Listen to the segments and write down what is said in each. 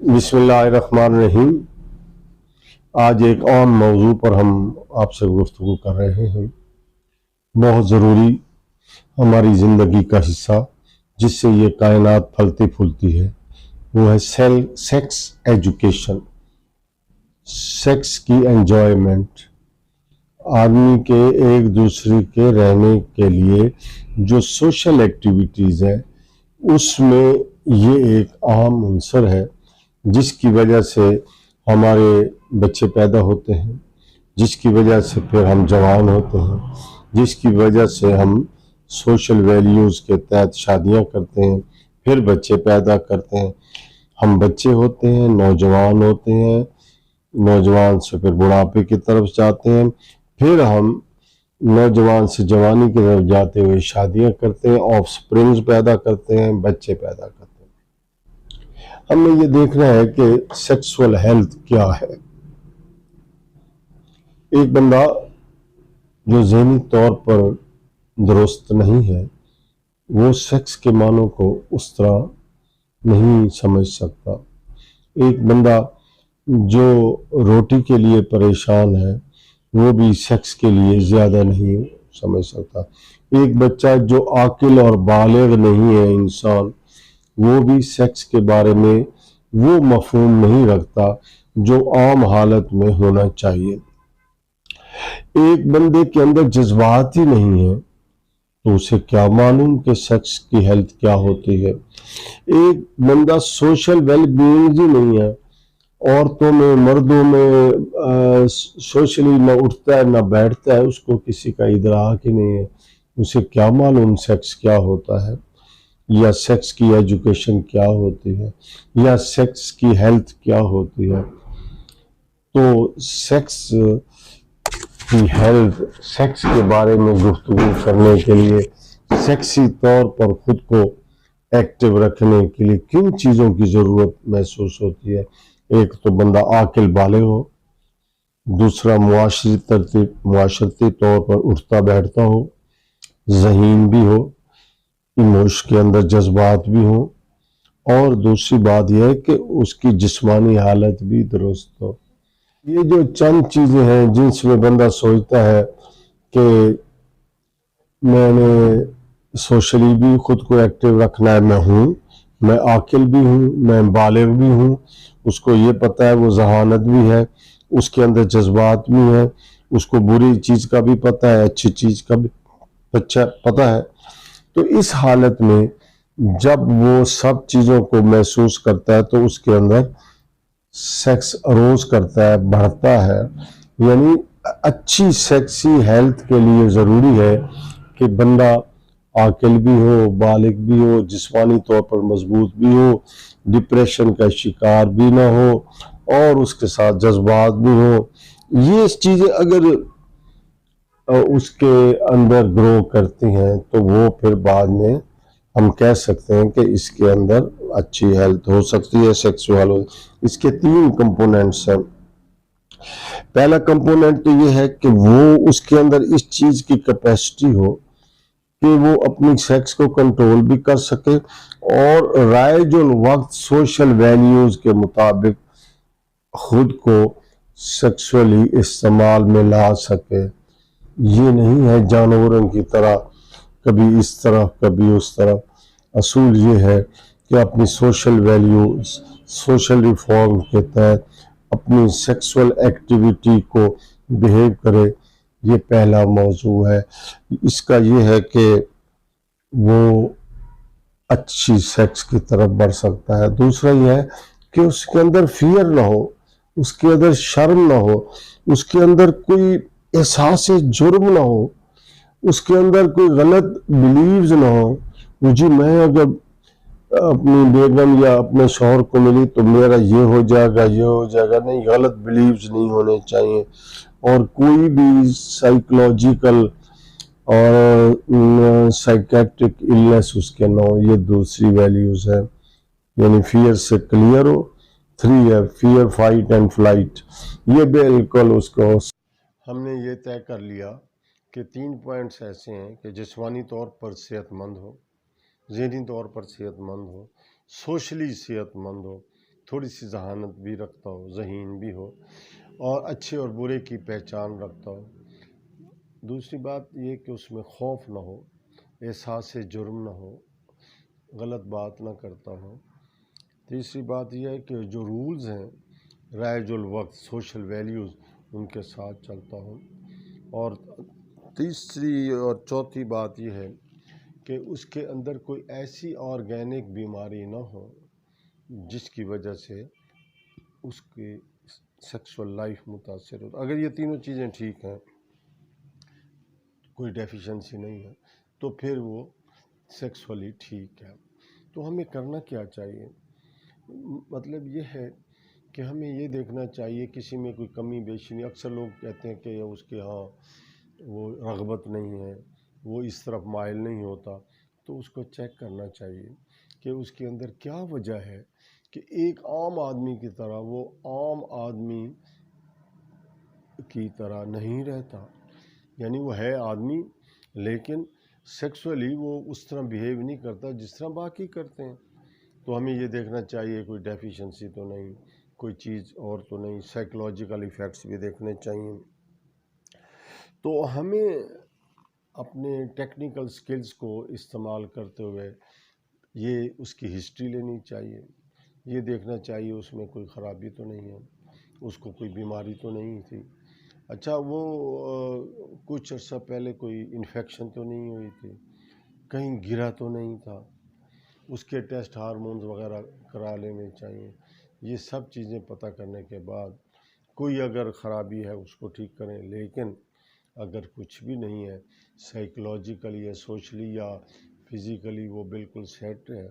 بسم اللہ الرحمن الرحیم۔ آج ایک عام موضوع پر ہم آپ سے گفتگو کر رہے ہیں، بہت ضروری ہماری زندگی کا حصہ جس سے یہ کائنات پھلتی پھولتی ہے، وہ ہے سیکس ایجوکیشن، سیکس کی انجوائمنٹ۔ آدمی کے ایک دوسرے کے رہنے کے لیے جو سوشل ایکٹیویٹیز ہیں اس میں یہ ایک عام عنصر ہے جس کی وجہ سے ہمارے بچے پیدا ہوتے ہیں، جس کی وجہ سے پھر ہم جوان ہوتے ہیں، جس کی وجہ سے ہم سوشل ویلیوز کے تحت شادیاں کرتے ہیں، پھر بچے پیدا کرتے ہیں، ہم بچے ہوتے ہیں، نوجوان ہوتے ہیں، نوجوان سے پھر بڑھاپے کی طرف جاتے ہیں، پھر ہم نوجوان سے جوانی کی طرف جاتے ہوئے شادیاں کرتے ہیں، آف سپرنگز پیدا کرتے ہیں، بچے پیدا کرتے ہیں۔ ہمیں یہ دیکھنا ہے کہ سیکسول ہیلتھ کیا ہے۔ ایک بندہ جو ذہنی طور پر درست نہیں ہے وہ سیکس کے معنوں کو اس طرح نہیں سمجھ سکتا۔ ایک بندہ جو روٹی کے لیے پریشان ہے وہ بھی سیکس کے لیے زیادہ نہیں سمجھ سکتا۔ ایک بچہ جو عاقل اور بالغ نہیں ہے انسان، وہ بھی سیکس کے بارے میں وہ مفہوم نہیں رکھتا جو عام حالت میں ہونا چاہیے۔ ایک بندے کے اندر جذبات ہی نہیں ہے تو اسے کیا معلوم کہ سیکس کی ہیلتھ کیا ہوتی ہے۔ ایک بندہ سوشل ویل بینگ ہی نہیں ہے، عورتوں میں مردوں میں سوشلی نہ اٹھتا ہے نہ بیٹھتا ہے، اس کو کسی کا ادراک ہی نہیں ہے، اسے کیا معلوم سیکس کیا ہوتا ہے، یا سیکس کی ایجوکیشن کیا ہوتی ہے، یا سیکس کی ہیلتھ کیا ہوتی ہے۔ تو سیکس کی ہیلتھ، سیکس کے بارے میں گفتگو کرنے کے لیے، سیکسی طور پر خود کو ایکٹیو رکھنے کے لیے کن چیزوں کی ضرورت محسوس ہوتی ہے؟ ایک تو بندہ عاقل بالغ ہو، دوسرا معاشرتی طور پر اٹھتا بیٹھتا ہو، ذہین بھی ہو، اس کے اندر جذبات بھی ہوں، اور دوسری بات یہ ہے کہ اس کی جسمانی حالت بھی درست ہو۔ یہ جو چند چیزیں ہیں جن سے بندہ سوچتا ہے کہ میں نے سوشلی بھی خود کو ایکٹیو رکھنا ہے، میں عاقل بھی ہوں، میں بالغ بھی ہوں، اس کو یہ پتہ ہے وہ ذہانت بھی ہے، اس کے اندر جذبات بھی ہیں، اس کو بری چیز کا بھی پتہ ہے، اچھی چیز کا بھی پتہ ہے۔ تو اس حالت میں جب وہ سب چیزوں کو محسوس کرتا ہے تو اس کے اندر سیکس اروز کرتا ہے، بڑھتا ہے۔ یعنی اچھی سیکسی ہیلتھ کے لیے ضروری ہے کہ بندہ عاقل بھی ہو، بالغ بھی ہو، جسمانی طور پر مضبوط بھی ہو، ڈپریشن کا شکار بھی نہ ہو، اور اس کے ساتھ جذبات بھی ہو۔ یہ چیزیں اگر اس کے اندر گرو کرتی ہیں تو وہ پھر بعد میں ہم کہہ سکتے ہیں کہ اس کے اندر اچھی ہیلتھ ہو سکتی ہے، سیکسوال ہو۔ اس کے 3 کمپوننٹس ہیں۔ پہلا کمپوننٹ تو یہ ہے کہ وہ اس کے اندر اس چیز کی کیپیسٹی ہو کہ وہ اپنی سیکس کو کنٹرول بھی کر سکے اور رائج الوقت سوشل ویلیوز کے مطابق خود کو سیکسولی استعمال میں لا سکے۔ یہ نہیں ہے جانوروں کی طرح کبھی اس طرح کبھی اس طرح۔ اصول یہ ہے کہ اپنی سوشل ویلیوز، سوشل ریفارم کے تحت اپنی سیکسول ایکٹیویٹی کو بیہیو کرے۔ یہ پہلا موضوع ہے۔ اس کا یہ ہے کہ وہ اچھی سیکس کی طرف بڑھ سکتا ہے۔ دوسرا یہ ہے کہ اس کے اندر فیئر نہ ہو، اس کے اندر شرم نہ ہو، اس کے اندر کوئی احساس جرم نہ ہو، اس کے اندر کوئی غلط بلیوز نہ ہو، جی میں اگر اپنی بیگم یا اپنے شوہر کو ملی تو میرا یہ ہو جائے گا، یہ ہو جائے گا۔ نہیں، غلط بلیوز نہیں ہونے چاہیے، اور کوئی بھی سائیکولوجیکل اور سائیکیٹرک النس اس کے نہ ہو۔ یہ دوسری ویلیوز ہے۔ یعنی فیئر سے کلیئر ہو۔ 3 ہے فیئر، فائٹ اینڈ فلائٹ۔ یہ بالکل اس کو ہم نے یہ طے کر لیا کہ 3 پوائنٹس ایسے ہیں کہ جسمانی طور پر صحت مند ہو، ذہنی طور پر صحت مند ہو، سوشلی صحت مند ہو، تھوڑی سی ذہانت بھی رکھتا ہو، ذہین بھی ہو، اور اچھے اور برے کی پہچان رکھتا ہو۔ دوسری بات یہ کہ اس میں خوف نہ ہو، احساس جرم نہ ہو، غلط بات نہ کرتا ہو۔ تیسری بات یہ ہے کہ جو رولز ہیں رائج الوقت، سوشل ویلیوز، ان کے ساتھ چلتا ہوں۔ اور تیسری اور چوتھی بات یہ ہے کہ اس کے اندر کوئی ایسی آرگینک بیماری نہ ہو جس کی وجہ سے اس کی سیکسول لائف متاثر ہو۔ اگر یہ تینوں چیزیں ٹھیک ہیں، کوئی ڈیفیشنسی نہیں ہے، تو پھر وہ سیکسولی ٹھیک ہے۔ تو ہمیں کرنا کیا چاہیے؟ مطلب یہ ہے کہ ہمیں یہ دیکھنا چاہیے کسی میں کوئی کمی بیشی نہیں۔ اکثر لوگ کہتے ہیں کہ اس کے ہاں وہ رغبت نہیں ہے، وہ اس طرف مائل نہیں ہوتا، تو اس کو چیک کرنا چاہیے کہ اس کے اندر کیا وجہ ہے کہ ایک عام آدمی کی طرح وہ عام آدمی کی طرح نہیں رہتا۔ یعنی وہ ہے آدمی لیکن سیکسولی وہ اس طرح بیہیو نہیں کرتا جس طرح باقی کرتے ہیں۔ تو ہمیں یہ دیکھنا چاہیے کوئی ڈیفیشنسی تو نہیں، کوئی چیز اور تو نہیں، سائیکولوجیکل ایفیکٹس بھی دیکھنے چاہیے۔ تو ہمیں اپنے ٹیکنیکل سکلز کو استعمال کرتے ہوئے یہ اس کی ہسٹری لینی چاہیے، یہ دیکھنا چاہیے اس میں کوئی خرابی تو نہیں ہے، اس کو کوئی بیماری تو نہیں تھی، اچھا وہ کچھ عرصہ پہلے کوئی انفیکشن تو نہیں ہوئی تھی، کہیں گرا تو نہیں تھا، اس کے ٹیسٹ ہارمونز وغیرہ کرا لینے چاہیے۔ یہ سب چیزیں پتہ کرنے کے بعد کوئی اگر خرابی ہے اس کو ٹھیک کریں، لیکن اگر کچھ بھی نہیں ہے، سائیکولوجیکلی یا سوشلی یا فزیکلی وہ بالکل سیٹ ہے،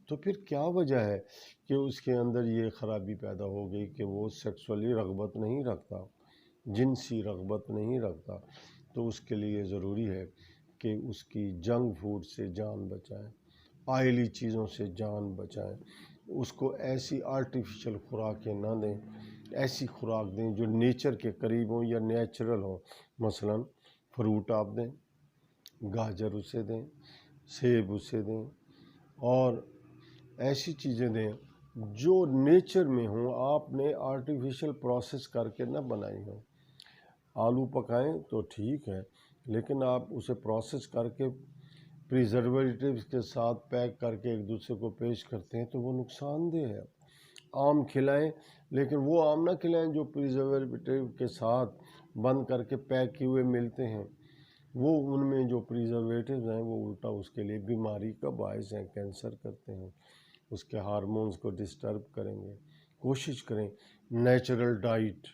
تو پھر کیا وجہ ہے کہ اس کے اندر یہ خرابی پیدا ہو گئی کہ وہ سیکسولی رغبت نہیں رکھتا، جنسی رغبت نہیں رکھتا؟ تو اس کے لیے ضروری ہے کہ اس کی جنک فوڈ سے جان بچائیں، آئلی چیزوں سے جان بچائیں، اس کو ایسی آرٹیفیشل خوراکیں نہ دیں، ایسی خوراک دیں جو نیچر کے قریب ہوں یا نیچرل ہوں۔ مثلا فروٹ آپ دیں، گاجر اسے دیں، سیب اسے دیں، اور ایسی چیزیں دیں جو نیچر میں ہوں، آپ نے آرٹیفیشل پروسیس کر کے نہ بنائی ہوں۔ آلو پکائیں تو ٹھیک ہے، لیکن آپ اسے پروسیس کر کے پریزرویٹیوز کے ساتھ پیک کر کے ایک دوسرے کو پیش کرتے ہیں تو وہ نقصان دہ ہے۔ آم کھلائیں لیکن وہ آم نہ کھلائیں جو پریزرویٹیو کے ساتھ بند کر کے پیک کیے ہوئے ملتے ہیں، وہ ان میں جو پریزرویٹیوز ہیں وہ الٹا اس کے لیے بیماری کا باعث ہیں، کینسر کرتے ہیں، اس کے ہارمونز کو ڈسٹرب کریں گے۔ کوشش کریں نیچرل ڈائٹ،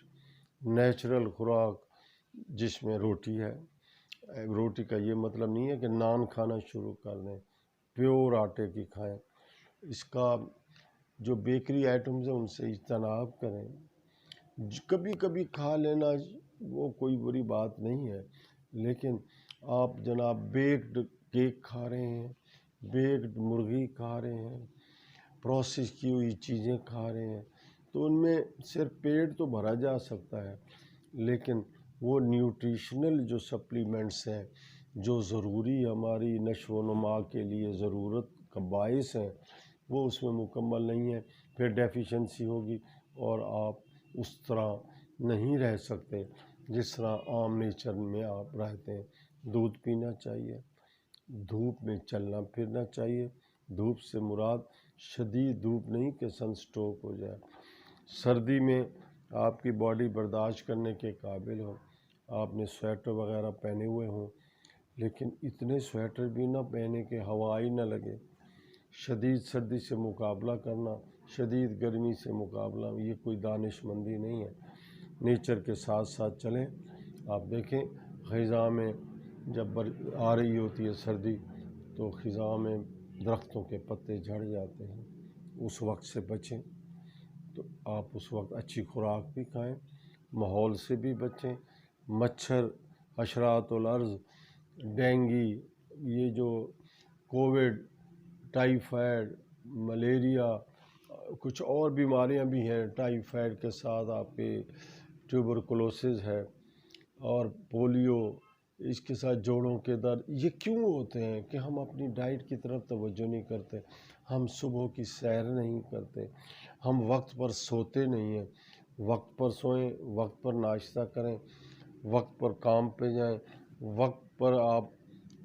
نیچرل خوراک جس میں روٹی ہے، روٹی کا یہ مطلب نہیں ہے کہ نان کھانا شروع کر دیں، پیور آٹے کی کھائیں، اس کا جو بیکری آئٹمز ہیں ان سے اجتناب کریں، کبھی کبھی کھا لینا وہ کوئی بری بات نہیں ہے، لیکن آپ جناب بیکڈ کیک کھا رہے ہیں، بیکڈ مرغی کھا رہے ہیں، پروسیس کی ہوئی چیزیں کھا رہے ہیں، تو ان میں صرف پیٹ تو بھرا جا سکتا ہے، لیکن وہ نیوٹریشنل جو سپلیمنٹس ہیں جو ضروری ہماری نشو و نما کے لیے ضرورت کا باعث ہیں وہ اس میں مکمل نہیں ہے، پھر ڈیفیشنسی ہوگی اور آپ اس طرح نہیں رہ سکتے جس طرح عام نیچر میں آپ رہتے ہیں۔ دودھ پینا چاہیے، دھوپ میں چلنا پھرنا چاہیے، دھوپ سے مراد شدید دھوپ نہیں کہ سن سٹروک ہو جائے، سردی میں آپ کی باڈی برداشت کرنے کے قابل ہو، آپ نے سویٹر وغیرہ پہنے ہوئے ہوں، لیکن اتنے سویٹر بھی نہ پہنے کہ ہوا ہی نہ لگے۔ شدید سردی سے مقابلہ کرنا، شدید گرمی سے مقابلہ، یہ کوئی دانش مندی نہیں ہے۔ نیچر کے ساتھ ساتھ چلیں۔ آپ دیکھیں خزاں میں جب آ رہی ہوتی ہے سردی تو خزاں میں درختوں کے پتے جھڑ جاتے ہیں، اس وقت سے بچیں۔ تو آپ اس وقت اچھی خوراک بھی کھائیں، ماحول سے بھی بچیں، مچھر، حشرات الارض، ڈینگی، یہ جو کووڈ، ٹائیفائڈ، ملیریا، کچھ اور بیماریاں بھی ہیں، ٹائیفائڈ کے ساتھ آپ کے ٹیوبرکلوسس ہے اور پولیو، اس کے ساتھ جوڑوں کے درد، یہ کیوں ہوتے ہیں کہ ہم اپنی ڈائٹ کی طرف توجہ نہیں کرتے، ہم صبح کی سیر نہیں کرتے، ہم وقت پر سوتے نہیں ہیں. وقت پر سوئیں، وقت پر ناشتہ کریں، وقت پر کام پہ جائیں، وقت پر آپ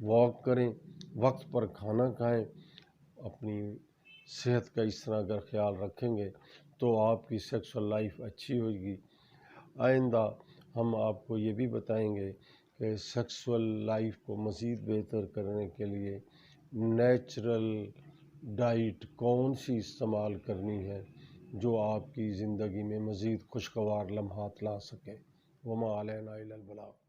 واک کریں، وقت پر کھانا کھائیں. اپنی صحت کا اس طرح اگر خیال رکھیں گے تو آپ کی سیکسول لائف اچھی ہوگی. آئندہ ہم آپ کو یہ بھی بتائیں گے کہ سیکسول لائف کو مزید بہتر کرنے کے لیے نیچرل ڈائٹ کون سی استعمال کرنی ہے جو آپ کی زندگی میں مزید خوشگوار لمحات لا سکے. وما علینا الا البلاغ.